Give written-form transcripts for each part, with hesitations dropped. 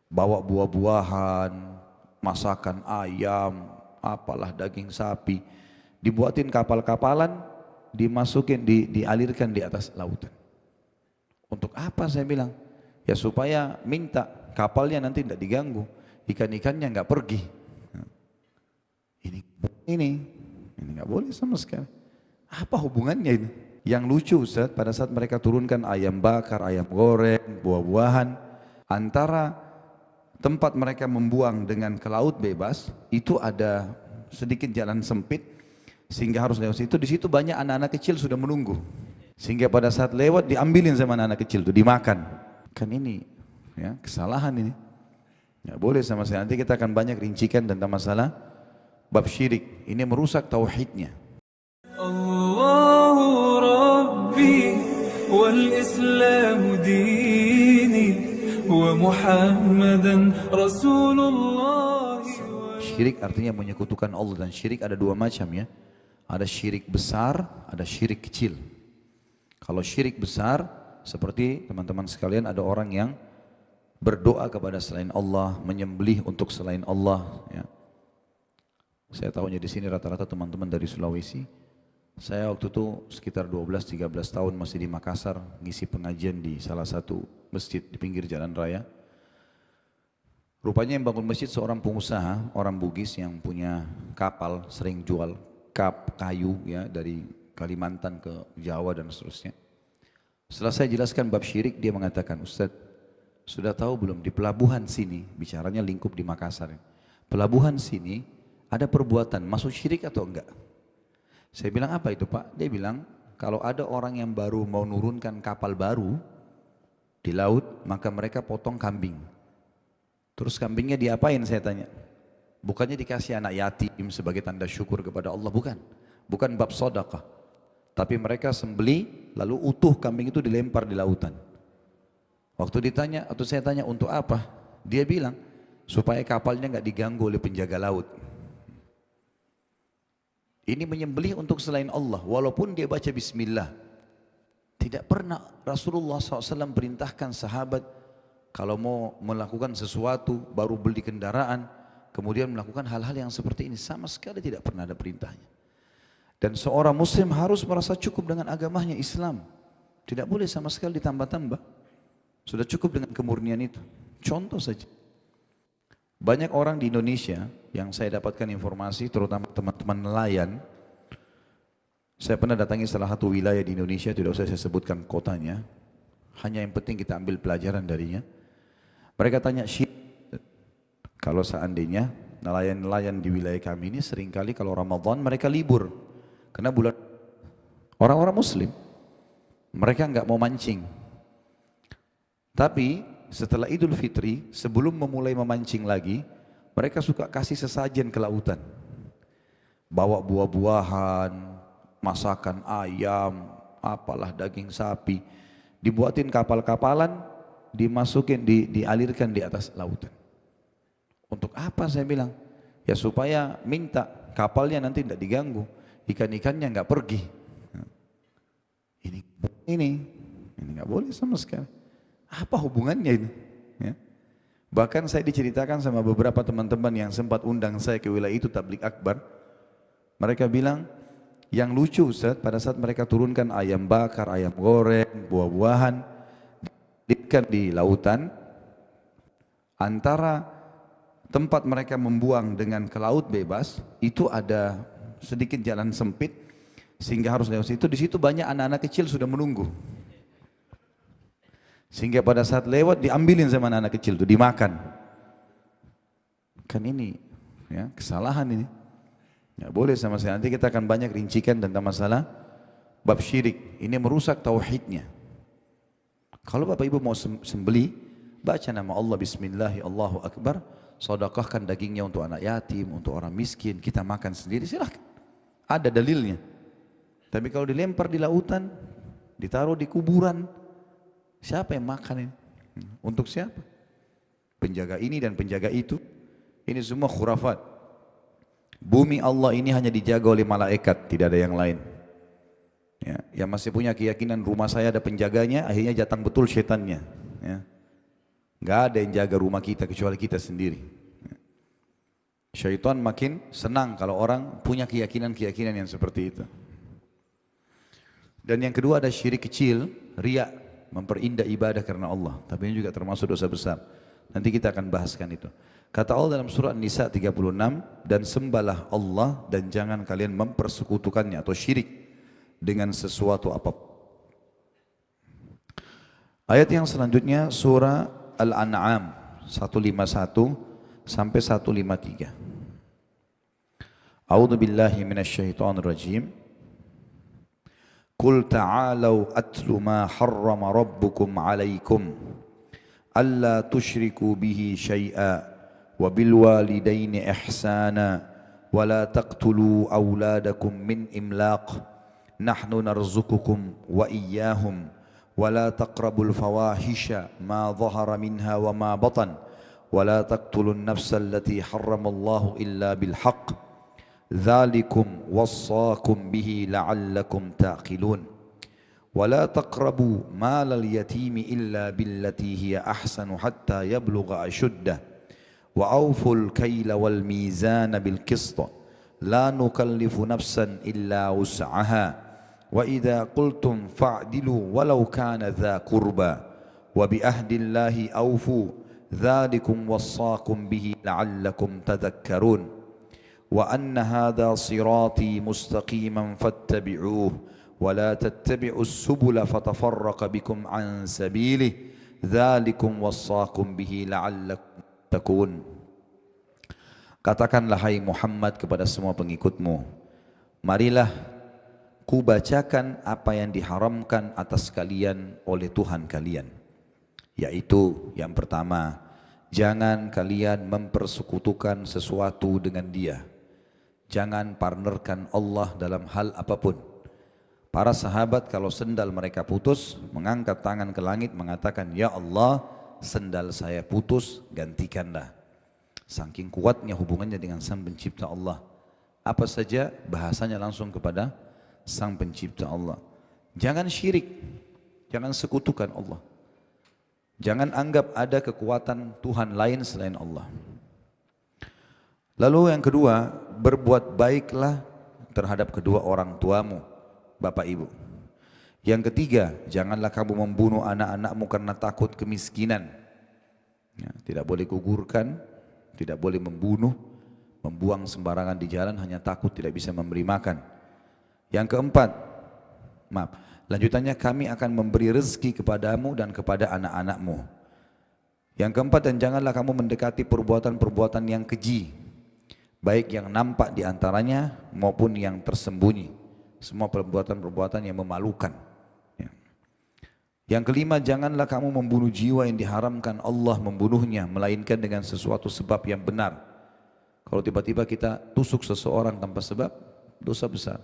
bawa buah-buahan, masakan ayam, apalah daging sapi, dibuatin kapal-kapalan, dimasukin, dialirkan di atas lautan. Untuk apa saya bilang? Ya supaya minta kapalnya nanti tidak diganggu, ikan-ikannya nggak pergi. Ini ini ini nggak boleh sama sekali. Apa hubungannya ini? Yang lucu Ustaz, pada saat mereka turunkan ayam bakar, ayam goreng, buah-buahan, antara tempat mereka membuang dengan ke laut bebas, itu ada sedikit jalan sempit sehingga harus lewat situ. Di situ banyak anak-anak kecil sudah menunggu. Sehingga pada saat lewat diambilin sama anak-anak kecil itu dimakan. Kan ini ya kesalahan ini. Ya boleh sama sekali. Nanti kita akan banyak rincikan tentang masalah bab syirik. Ini merusak tauhidnya. Allahu Rabbi wal Islam dini wa Muhammadan Rasulullah. Syirik artinya menyekutukan Allah, dan syirik ada dua macam ya. Ada syirik besar, ada syirik kecil. Kalau syirik besar, seperti teman-teman sekalian, ada orang yang berdoa kepada selain Allah, menyembelih untuk selain Allah. Ya. Saya tahunya di sini rata-rata teman-teman dari Sulawesi. Saya waktu itu sekitar 12-13 tahun masih di Makassar, ngisi pengajian di salah satu masjid di pinggir jalan raya. Rupanya yang bangun masjid seorang pengusaha, orang Bugis yang punya kapal, sering jual kap kayu ya dari Kalimantan ke Jawa dan seterusnya. Setelah saya jelaskan bab syirik, dia mengatakan, Ustaz, sudah tahu belum di pelabuhan sini, bicaranya lingkup di Makassar, pelabuhan sini ada perbuatan masuk syirik atau enggak? Saya bilang apa itu Pak? Dia bilang kalau ada orang yang baru mau nurunkan kapal baru di laut, maka mereka potong kambing. Terus kambingnya diapain saya tanya? Bukannya dikasih anak yatim sebagai tanda syukur kepada Allah, bukan. Bukan bab sedekah. Tapi mereka sembeli lalu utuh kambing itu dilempar di lautan. Waktu ditanya atau saya tanya untuk apa? Dia bilang supaya kapalnya nggak diganggu oleh penjaga laut. Ini menyembelih untuk selain Allah, walaupun dia baca bismillah. Tidak pernah Rasulullah SAW perintahkan sahabat kalau mau melakukan sesuatu, baru beli kendaraan, kemudian melakukan hal-hal yang seperti ini. Sama sekali tidak pernah ada perintahnya. Dan seorang muslim harus merasa cukup dengan agamanya Islam. Tidak boleh sama sekali ditambah-tambah. Sudah cukup dengan kemurnian itu. Contoh saja. Banyak orang di Indonesia yang saya dapatkan informasi, terutama teman-teman nelayan. Saya pernah datangi salah satu wilayah di Indonesia, tidak usah saya sebutkan kotanya. Hanya yang penting kita ambil pelajaran darinya. Mereka tanya, kalau seandainya nelayan-nelayan di wilayah kami ini seringkali kalau Ramadan mereka libur. Karena bulan orang-orang muslim, mereka nggak mau mancing. Tapi setelah Idul Fitri, sebelum memulai memancing lagi, mereka suka kasih sesajen ke lautan. Bawa buah-buahan, masakan ayam, apalah daging sapi, dibuatin kapal-kapalan, dimasukin, dialirkan di atas lautan. Untuk apa saya bilang? Ya supaya minta kapalnya nanti tidak diganggu, ikan-ikannya nggak pergi. Ini nggak boleh sama sekali. Apa hubungannya ini? Ya. Bahkan saya diceritakan sama beberapa teman-teman yang sempat undang saya ke wilayah itu tablik akbar. Mereka bilang, yang lucu Ustaz, pada saat mereka turunkan ayam bakar, ayam goreng, buah-buahan, di lautan, antara tempat mereka membuang dengan ke laut bebas, itu ada sedikit jalan sempit, sehingga harus lewat situ. Di situ banyak anak-anak kecil sudah menunggu. Sehingga pada saat lewat diambilin sama anak kecil itu dimakan. Kan ini ya kesalahan ini. Ya boleh sama sekali. Nanti kita akan banyak rincikan tentang masalah bab syirik. Ini merusak tauhidnya. Kalau Bapak Ibu mau sembeli, baca nama Allah bismillah, Allahu Akbar, sedekahkan dagingnya untuk anak yatim, untuk orang miskin, kita makan sendiri, silahkan. Ada dalilnya. Tapi kalau dilempar di lautan, ditaruh di kuburan, siapa yang makan ini? Untuk siapa? Penjaga ini dan penjaga itu. Ini semua khurafat. Bumi Allah ini hanya dijaga oleh malaikat, tidak ada yang lain. Ya, yang masih punya keyakinan rumah saya ada penjaganya, akhirnya datang betul setannya. Ya. Nggak ada yang jaga rumah kita kecuali kita sendiri. Syaitan makin senang kalau orang punya keyakinan-keyakinan yang seperti itu. Dan yang kedua ada syirik kecil, riya, memperindah ibadah karena Allah. Tapi ini juga termasuk dosa besar. Nanti kita akan bahaskan itu. Kata Allah dalam surah An-Nisa 36, dan sembahlah Allah dan jangan kalian mempersekutukannya atau syirik dengan sesuatu apapun. Ayat yang selanjutnya surah Al-An'am 151 sampai 153. A'udzu billahi minasyaitonir rajim. Qul ta'alu atlu ma harrama rabbukum 'alaikum alla tusyriku bihi syai'a wa bil walidaini ihsana wa la taqtulu auladakum min imlaq nahnu narzuqukum wa iyyahum wa la taqrabul fawahisha ma dhahara minha wa ma batan wa la taqtulun nafsa allati harramallahu illa bil haqq ذلكم وصاكم به لعلكم تعقلون ولا تقربوا مال اليتيم إلا بالتي هي أحسن حتى يبلغ أشده وأوفوا الكيل والميزان بالقسط لا نكلف نفسا إلا وسعها وإذا قلتم فاعدلوا ولو كان ذا قربى وبعهد الله أوفوا ذلكم وصاكم به لعلكم تذكرون وأن هذا صراطي مستقيما فاتبعوه ولا تتبعوا السبل فتفرق بكم عن سبيله ذلكم وصاكم به لعلكم تتقون. Katakanlah hai Muhammad kepada semua pengikutmu, marilah ku bacakan apa yang diharamkan atas kalian oleh Tuhan kalian, yaitu yang pertama, jangan kalian mempersekutukan sesuatu dengan Dia. Jangan partnerkan Allah dalam hal apapun. Para sahabat kalau sendal mereka putus, mengangkat tangan ke langit mengatakan, ya Allah, sendal saya putus, gantikanlah. Saking kuatnya hubungannya dengan Sang Pencipta Allah. Apa saja bahasanya langsung kepada Sang Pencipta Allah. Jangan syirik, jangan sekutukan Allah. Jangan anggap ada kekuatan Tuhan lain selain Allah. Lalu yang kedua, berbuat baiklah terhadap kedua orang tuamu, bapak ibu. Yang ketiga, janganlah kamu membunuh anak-anakmu karena takut kemiskinan. Ya, tidak boleh gugurkan, tidak boleh membunuh, membuang sembarangan di jalan hanya takut tidak bisa memberi makan. Yang keempat, lanjutannya kami akan memberi rezeki kepadamu dan kepada anak-anakmu. Yang keempat, dan janganlah kamu mendekati perbuatan-perbuatan yang keji, baik yang nampak di antaranya maupun yang tersembunyi. Semua perbuatan-perbuatan yang memalukan. Ya. Yang kelima, janganlah kamu membunuh jiwa yang diharamkan Allah membunuhnya, melainkan dengan sesuatu sebab yang benar. Kalau tiba-tiba kita tusuk seseorang tanpa sebab, dosa besar.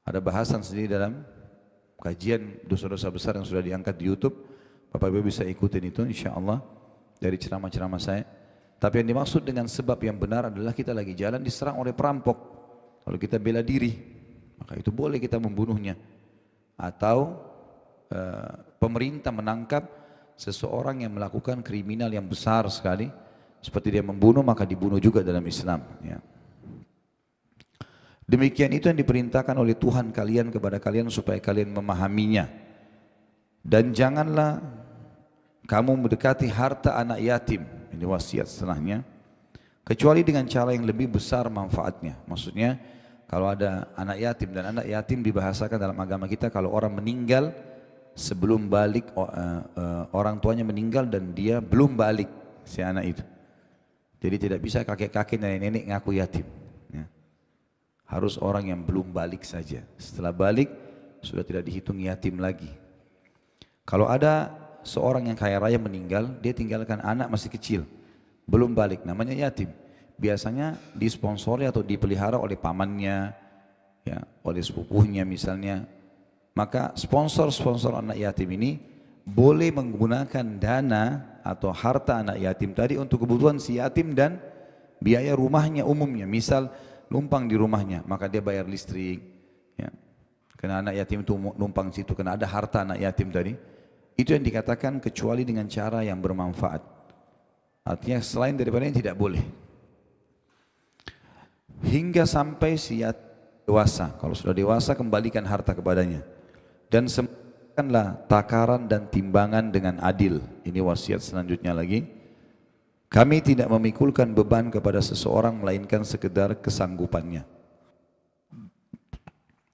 Ada bahasan sendiri dalam kajian dosa-dosa besar yang sudah diangkat di YouTube. Bapak Ibu bisa ikutin itu insya Allah dari ceramah-ceramah saya. Tapi yang dimaksud dengan sebab yang benar adalah kita lagi jalan diserang oleh perampok. Kalau kita bela diri, maka itu boleh kita membunuhnya. Atau pemerintah menangkap seseorang yang melakukan kriminal yang besar sekali, seperti dia membunuh, maka dibunuh juga dalam Islam. Ya. Demikian itu yang diperintahkan oleh Tuhan kalian kepada kalian supaya kalian memahaminya. Dan janganlah kamu mendekati harta anak yatim, ini wasiat setelahnya, kecuali dengan cara yang lebih besar manfaatnya. Maksudnya kalau ada anak yatim, dan anak yatim dibahasakan dalam agama kita kalau orang meninggal sebelum balik, orang tuanya meninggal dan dia belum balik si anak itu. Jadi tidak bisa kakek-kakek nenek-nenek ngaku yatim. Ya. Harus orang yang belum balik saja. Setelah balik sudah tidak dihitung yatim lagi. Kalau ada seorang yang kaya raya meninggal, dia tinggalkan anak masih kecil, belum balik, namanya yatim. Biasanya disponsori atau dipelihara oleh pamannya, ya, oleh sepupunya misalnya. Maka sponsor-sponsor anak yatim ini boleh menggunakan dana atau harta anak yatim tadi untuk kebutuhan si yatim dan biaya rumahnya umumnya. Misal numpang di rumahnya, maka dia bayar listrik. Ya. Karena anak yatim itu numpang situ, karena ada harta anak yatim tadi. Itu yang dikatakan kecuali dengan cara yang bermanfaat. Artinya selain daripada yang tidak boleh. Hingga sampai siat dewasa. Kalau sudah dewasa kembalikan harta kepadanya. Dan sempurnakanlah takaran dan timbangan dengan adil. Ini wasiat selanjutnya lagi. Kami tidak memikulkan beban kepada seseorang melainkan sekedar kesanggupannya.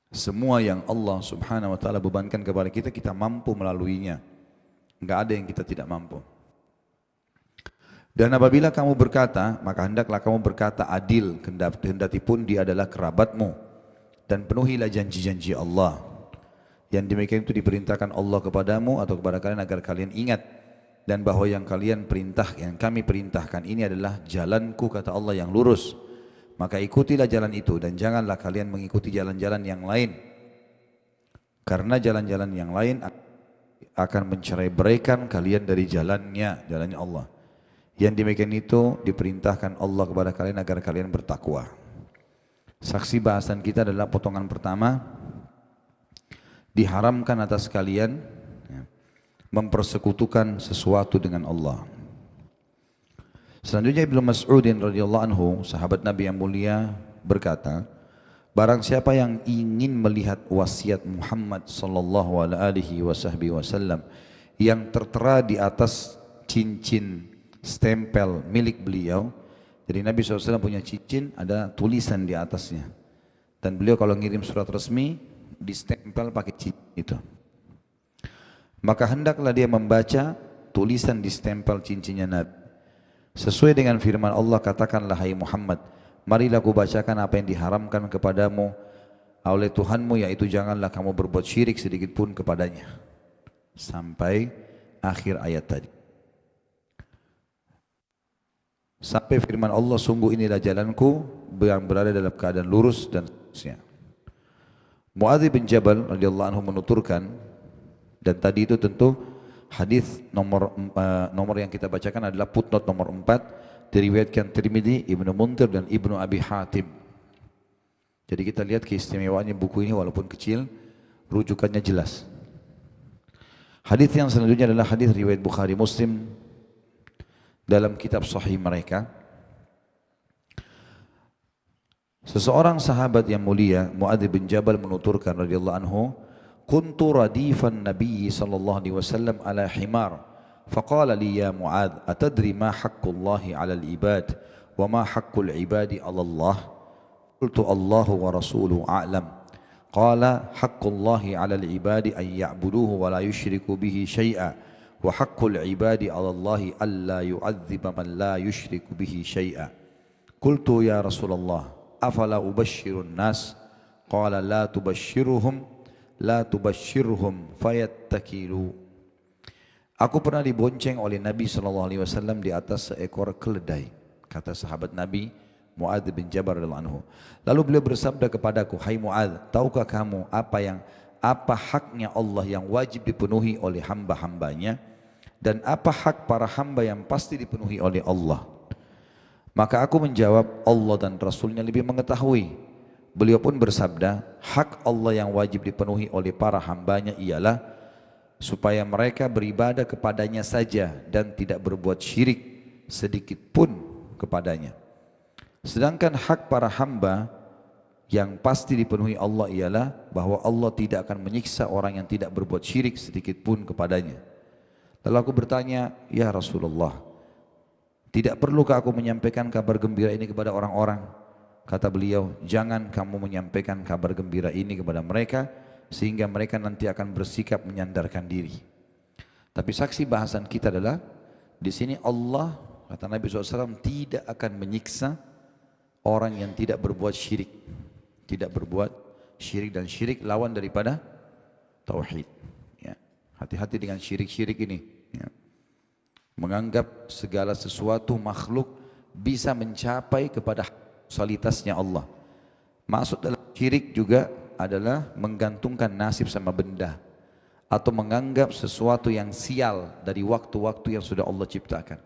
Semua yang Allah subhanahu wa ta'ala bebankan kepada kita, kita mampu melaluinya. Enggak ada yang kita tidak mampu. Dan apabila kamu berkata, maka hendaklah kamu berkata adil, kendati pun dia adalah kerabatmu. Dan penuhilah janji-janji Allah. Yang demikian itu diperintahkan Allah kepadamu atau kepada kalian agar kalian ingat. Dan bahwa yang kami perintahkan ini adalah jalanku, kata Allah, yang lurus. Maka ikutilah jalan itu dan janganlah kalian mengikuti jalan-jalan yang lain. Karena jalan-jalan yang lain akan mencerai-beraikan kalian dari jalannya Allah. Yang demikian itu diperintahkan Allah kepada kalian agar kalian bertakwa. Saksi bahasan kita adalah potongan pertama. Diharamkan atas kalian mempersekutukan sesuatu dengan Allah. Selanjutnya Ibnu Mas'udin radhiyallahu anhu, sahabat Nabi yang mulia, berkata, barang siapa yang ingin melihat wasiat Muhammad sallallahu alaihi wasallam yang tertera di atas cincin stempel milik beliau. Jadi Nabi SAW punya cincin, ada tulisan di atasnya. Dan beliau kalau ngirim surat resmi, distempel pakai cincin itu. Maka hendaklah dia membaca tulisan di stempel cincinnya Nabi. Sesuai dengan firman Allah, katakanlah hai Muhammad, marilah ku bacakan apa yang diharamkan kepadamu oleh Tuhanmu, yaitu janganlah kamu berbuat syirik sedikit pun kepadanya. Sampai akhir ayat tadi. Sampai firman Allah, sungguh inilah jalanku yang berada dalam keadaan lurus dan seterusnya. Muadz bin Jabal radhiyallahu anhu menuturkan, dan tadi itu tentu hadis nomor yang kita bacakan adalah footnote nomor 4, diriwayatkan Tirmidzi, Ibnu Munzir dan Ibnu Abi Hatim. Jadi kita lihat keistimewaannya buku ini walaupun kecil, rujukannya jelas. Hadis yang selanjutnya adalah hadis riwayat Bukhari Muslim dalam kitab sahih mereka. Seseorang sahabat yang mulia, Muadz bin Jabal, menuturkan radhiyallahu anhu, kuntu radifan Nabi sallallahu alaihi wasallam ala himar, faqala li ya Muadz, atadri ma haqqullahi ala al-ibad wa ma haqqul ibadi ala Allah? Qultu Allahu wa rasuluhu a'lam. Qala haqqullahi ala al-ibadi an ya'buduhu wa la yushriku bihi syai'a, wa haqqul ibadi ala Allah alla yu'adziba man la yushriku bihi syai'a. Qultu ya Rasulullah, afala ubashshirun nas? Qala la tubashshirhum fayattakilu. Aku pernah dibonceng oleh Nabi SAW di atas seekor keledai, kata sahabat Nabi Muadz bin Jabal radhiyallahu anhu. Lalu beliau bersabda kepadaku, hai Muadz, tahukah kamu apa haknya Allah yang wajib dipenuhi oleh hamba-hambanya, dan apa hak para hamba yang pasti dipenuhi oleh Allah? Maka aku menjawab, Allah dan Rasulnya lebih mengetahui. Beliau pun bersabda, hak Allah yang wajib dipenuhi oleh para hambanya ialah supaya mereka beribadah kepadanya saja dan tidak berbuat syirik sedikit pun kepadanya. Sedangkan hak para hamba yang pasti dipenuhi Allah ialah bahwa Allah tidak akan menyiksa orang yang tidak berbuat syirik sedikit pun kepadanya. Lalu aku bertanya, ya Rasulullah, tidak perlukah aku menyampaikan kabar gembira ini kepada orang-orang? Kata beliau, jangan kamu menyampaikan kabar gembira ini kepada mereka sehingga mereka nanti akan bersikap menyandarkan diri. Tapi saksi bahasan kita adalah di sini Allah, kata Nabi SAW, tidak akan menyiksa orang yang tidak berbuat syirik. Tidak berbuat syirik, dan syirik lawan daripada tauhid. Ya. Hati-hati dengan syirik-syirik ini. Ya. Menganggap segala sesuatu makhluk bisa mencapai kepada kualitasnya Allah. Maksud dalam syirik juga adalah menggantungkan nasib sama benda, atau menganggap sesuatu yang sial dari waktu-waktu yang sudah Allah ciptakan.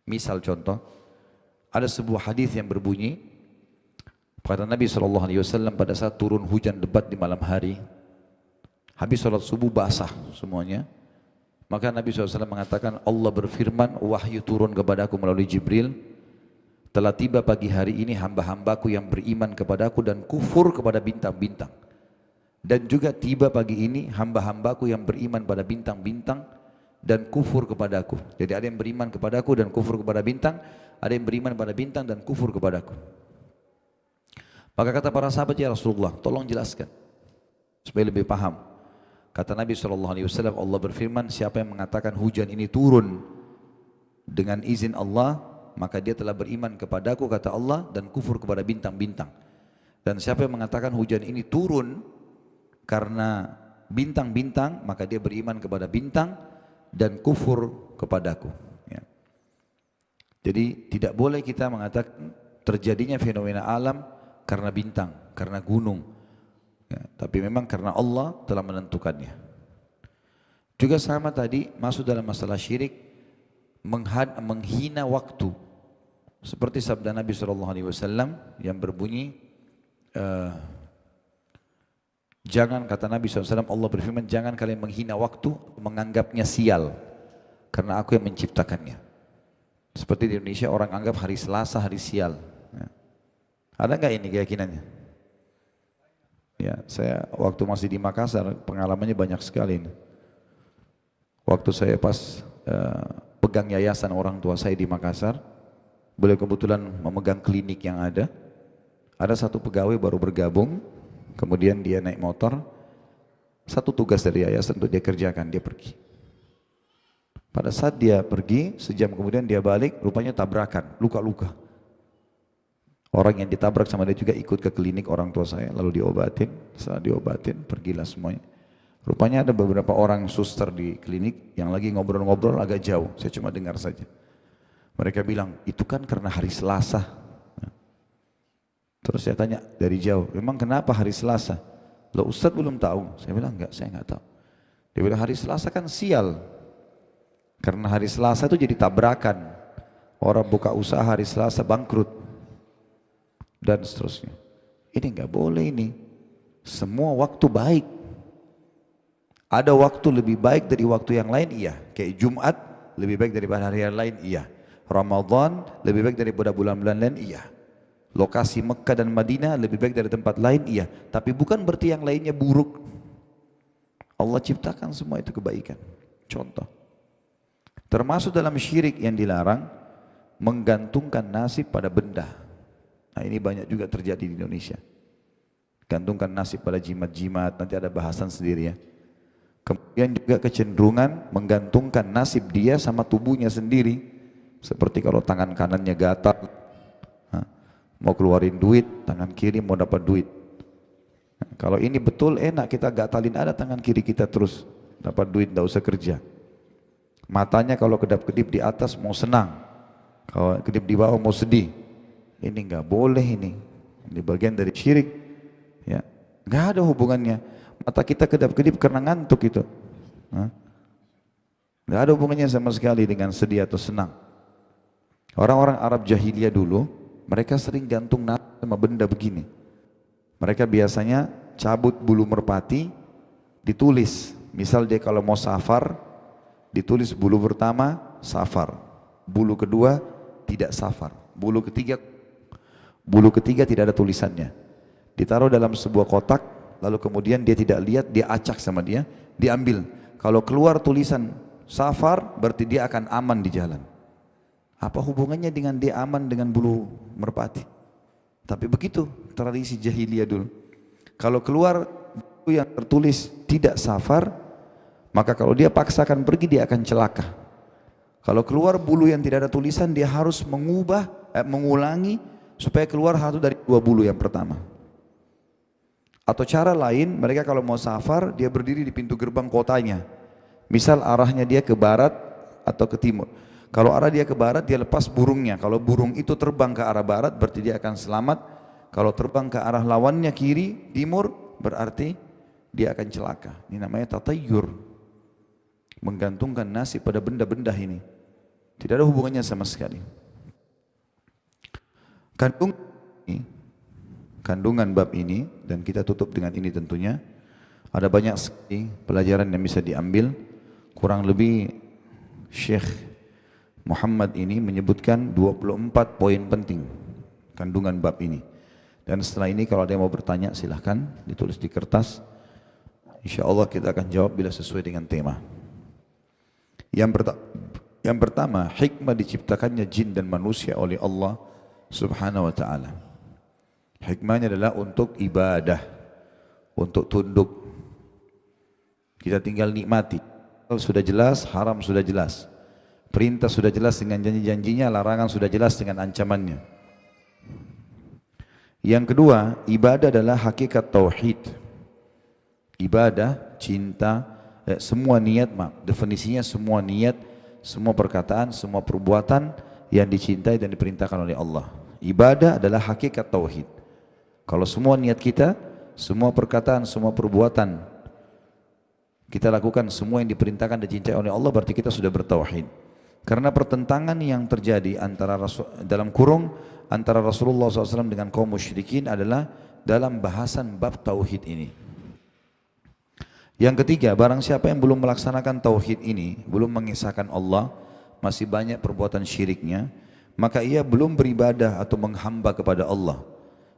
Misal contoh, ada sebuah hadis yang berbunyi, kata Nabi SAW pada saat turun hujan lebat di malam hari, habis sholat subuh basah semuanya, Maka Nabi SAW mengatakan, Allah berfirman, wahyu turun kepadaku melalui Jibril, telah tiba pagi hari ini hamba-hambaku yang beriman kepadaku dan kufur kepada bintang-bintang. Dan juga tiba pagi ini hamba-hambaku yang beriman pada bintang-bintang dan kufur kepadaku. Jadi ada yang beriman kepadaku dan kufur kepada bintang, ada yang beriman pada bintang dan kufur kepadaku. Maka kata para sahabat, ya Rasulullah, tolong jelaskan supaya lebih paham. Kata Nabi SAW, Allah berfirman, siapa yang mengatakan hujan ini turun dengan izin Allah, maka dia telah beriman kepadaku, kata Allah, dan kufur kepada bintang-bintang. Dan siapa yang mengatakan hujan ini turun karena bintang-bintang, maka dia beriman kepada bintang dan kufur kepadaku. Ya. Jadi tidak boleh kita mengatakan terjadinya fenomena alam karena bintang, karena gunung. Ya, tapi memang karena Allah telah menentukannya. Juga sama tadi masuk dalam masalah syirik, menghina waktu. Seperti sabda Nabi SAW yang berbunyi, jangan, kata Nabi SAW, Allah berfirman, jangan kalian menghina waktu, menganggapnya sial, karena aku yang menciptakannya. Seperti di Indonesia orang anggap hari Selasa hari sial. Ya. Ada nggak ini keyakinannya? Ya, saya waktu masih di Makassar pengalamannya banyak sekali ini. Waktu saya pas pegang yayasan orang tua saya di Makassar, beliau kebetulan memegang klinik yang ada satu pegawai baru bergabung, kemudian dia naik motor, satu tugas dari yayasan untuk dia kerjakan, dia pergi. Pada saat dia pergi, sejam kemudian dia balik, rupanya tabrakan, luka-luka. Orang yang ditabrak sama dia juga ikut ke klinik orang tua saya, lalu diobatin. Setelah diobatin, pergilah semuanya. Rupanya ada beberapa orang suster di klinik yang lagi ngobrol-ngobrol agak jauh, saya cuma dengar saja. Mereka bilang, itu kan karena hari Selasa. Terus saya tanya dari jauh, memang kenapa hari Selasa? Loh, Ustadz belum tahu. Saya bilang, enggak, saya enggak tahu. Dia bilang, hari Selasa kan sial. Karena hari Selasa itu jadi tabrakan. Orang buka usaha hari Selasa bangkrut. Dan seterusnya. Ini enggak boleh ini. Semua waktu baik. Ada waktu lebih baik dari waktu yang lain, iya. Kayak Jumat lebih baik daripada hari yang lain, iya. Ramadan lebih baik daripada bulan-bulan lain, iya. Lokasi Mekah dan Madinah lebih baik dari tempat lain, iya. Tapi bukan berarti yang lainnya buruk. Allah ciptakan semua itu kebaikan. Contoh. Termasuk dalam syirik yang dilarang, menggantungkan nasib pada benda. Nah, ini banyak juga terjadi di Indonesia. Gantungkan nasib pada jimat-jimat, nanti ada bahasan sendiri ya. Kemudian juga kecenderungan menggantungkan nasib dia sama tubuhnya sendiri. Seperti kalau tangan kanannya gatal, mau keluarin duit, tangan kiri mau dapat duit. Nah, kalau ini betul enak, kita gatalin ada tangan kiri kita terus dapat duit, tidak usah kerja. Matanya kalau kedap-kedip di atas mau senang, kalau kedip di bawah mau sedih. Ini nggak boleh ini bagian dari syirik. Ya, nggak ada hubungannya. Mata kita kedap-kedip karena ngantuk itu. Nggak ada hubungannya sama sekali dengan sedih atau senang. Orang-orang Arab jahiliyah dulu, mereka sering gantung nasib sama benda begini. Mereka biasanya cabut bulu merpati, ditulis. Misal dia kalau mau safar, ditulis bulu pertama safar, bulu kedua tidak safar, bulu ketiga tidak ada tulisannya. Ditaruh dalam sebuah kotak, lalu kemudian dia tidak lihat, dia acak sama dia, diambil. Kalau keluar tulisan safar, berarti dia akan aman di jalan. Apa hubungannya dengan dia aman dengan bulu merpati? Tapi begitu tradisi jahiliyah dulu. Kalau keluar bulu yang tertulis tidak safar, maka kalau dia paksakan pergi dia akan celaka. Kalau keluar bulu yang tidak ada tulisan, dia harus mengulangi supaya keluar satu dari dua bulu yang pertama. Atau cara lain, mereka kalau mau safar, dia berdiri di pintu gerbang kotanya. Misal arahnya dia ke barat atau ke timur. Kalau arah dia ke barat, dia lepas burungnya. Kalau burung itu terbang ke arah barat, berarti dia akan selamat. Kalau terbang ke arah lawannya kiri, timur, berarti dia akan celaka. Ini namanya tatayyur. Menggantungkan nasib pada benda-benda ini. Tidak ada hubungannya sama sekali. Kandungan bab ini, dan kita tutup dengan ini tentunya, ada banyak sekali pelajaran yang bisa diambil, kurang lebih Syekh Muhammad ini menyebutkan 24 poin penting kandungan bab ini. Dan setelah ini kalau ada yang mau bertanya silahkan ditulis di kertas. Insya Allah kita akan jawab bila sesuai dengan tema. Yang pertama, hikmah diciptakannya jin dan manusia oleh Allah Subhanahu wa ta'ala. Hikmahnya adalah untuk ibadah, untuk tunduk. Kita tinggal nikmati. Halal sudah jelas, haram sudah jelas. Perintah sudah jelas dengan janji-janjinya, larangan sudah jelas dengan ancamannya. Yang kedua, ibadah adalah hakikat tauhid. Ibadah, cinta, semua niat, definisinya semua niat, semua perkataan, semua perbuatan yang dicintai dan diperintahkan oleh Allah. Ibadah adalah hakikat tauhid. Kalau semua niat kita, semua perkataan, semua perbuatan kita lakukan semua yang diperintahkan dan dicintai oleh Allah, berarti kita sudah bertauhid. Karena pertentangan yang terjadi antara dalam kurung antara Rasulullah SAW dengan kaum musyrikin adalah dalam bahasan bab tauhid ini. Yang ketiga, barang siapa yang belum melaksanakan tauhid ini, belum mengisahkan Allah, masih banyak perbuatan syiriknya, maka ia belum beribadah atau menghamba kepada Allah.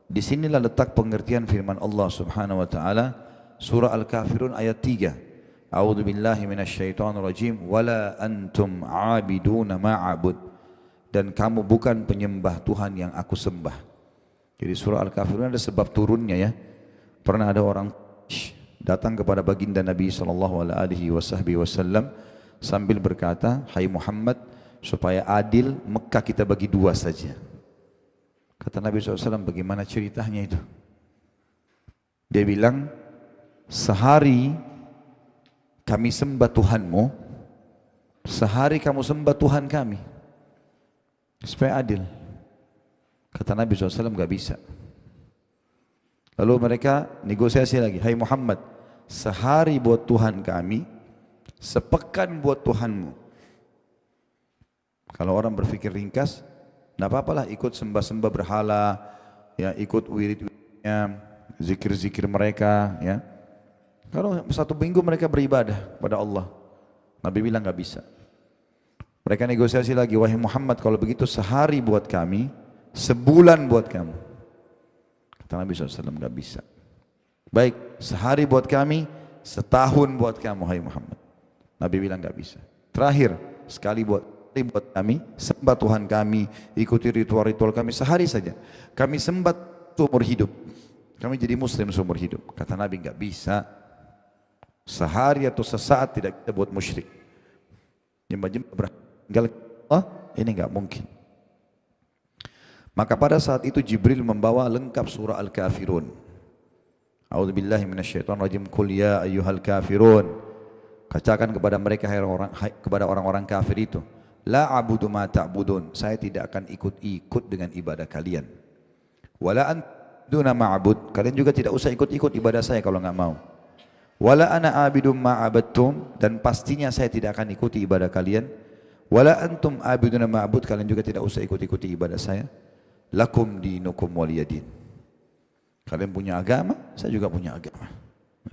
Di sinilah letak pengertian firman Allah Subhanahu wa taala surah Al-Kafirun ayat 3. A'udzu billahi minasyaitonir rajim wala antum 'abiduna ma'abud, dan kamu bukan penyembah Tuhan yang aku sembah. Jadi surah Al-Kafirun ada sebab turunnya ya. Pernah ada orang datang kepada baginda Nabi SAW sambil berkata, hai Muhammad, supaya adil Mekah kita bagi dua saja. Kata Nabi SAW, bagaimana ceritanya itu? Dia bilang, sehari kami sembah Tuhanmu, sehari kamu sembah Tuhan kami, supaya adil. Kata Nabi SAW, gak bisa. Lalu mereka negosiasi lagi, hai Muhammad, sehari buat Tuhan kami, sepekan buat Tuhanmu. Kalau orang berpikir ringkas, tidak apa-apalah ikut sembah-sembah berhala, ya, ikut wirid-wiridnya, zikir-zikir mereka, ya. Kalau satu minggu mereka beribadah pada Allah, Nabi bilang gak bisa. Mereka negosiasi lagi, wahai Muhammad, kalau begitu sehari buat kami, sebulan buat kamu. Kata Nabi SAW, gak bisa. Baik, sehari buat kami, setahun buat kamu, hai Muhammad. Nabi bilang gak bisa. Terakhir, sekali buat kami, sembah Tuhan kami, ikuti ritual-ritual kami, sehari saja. Kami sembah seumur hidup. Kami jadi muslim seumur hidup. Kata Nabi, gak bisa. Sehari atau sesaat tidak kita buat musyrik. Nyembah-nyembah berhala Allah, ini gak mungkin. Maka pada saat itu Jibril membawa lengkap surah Al-Kafirun. A'udzubillahi minasyaitonirrajim. Qul ya ayyuhal kafirun. Katakan kepada mereka, kepada orang-orang kafir itu, la a'budu ma ta'budun. Saya tidak akan ikut-ikut dengan ibadah kalian. Wala antuna ma'bud. Kalian juga tidak usah ikut-ikut ibadah saya kalau enggak mau. Wala ana abidum ma'abadtum, dan pastinya saya tidak akan ikuti ibadah kalian. Wala antum abiduna ma'bud, kalian juga tidak usah ikuti ibadah saya. Lakum dinukum waliyadin. Kalian punya agama, saya juga punya agama.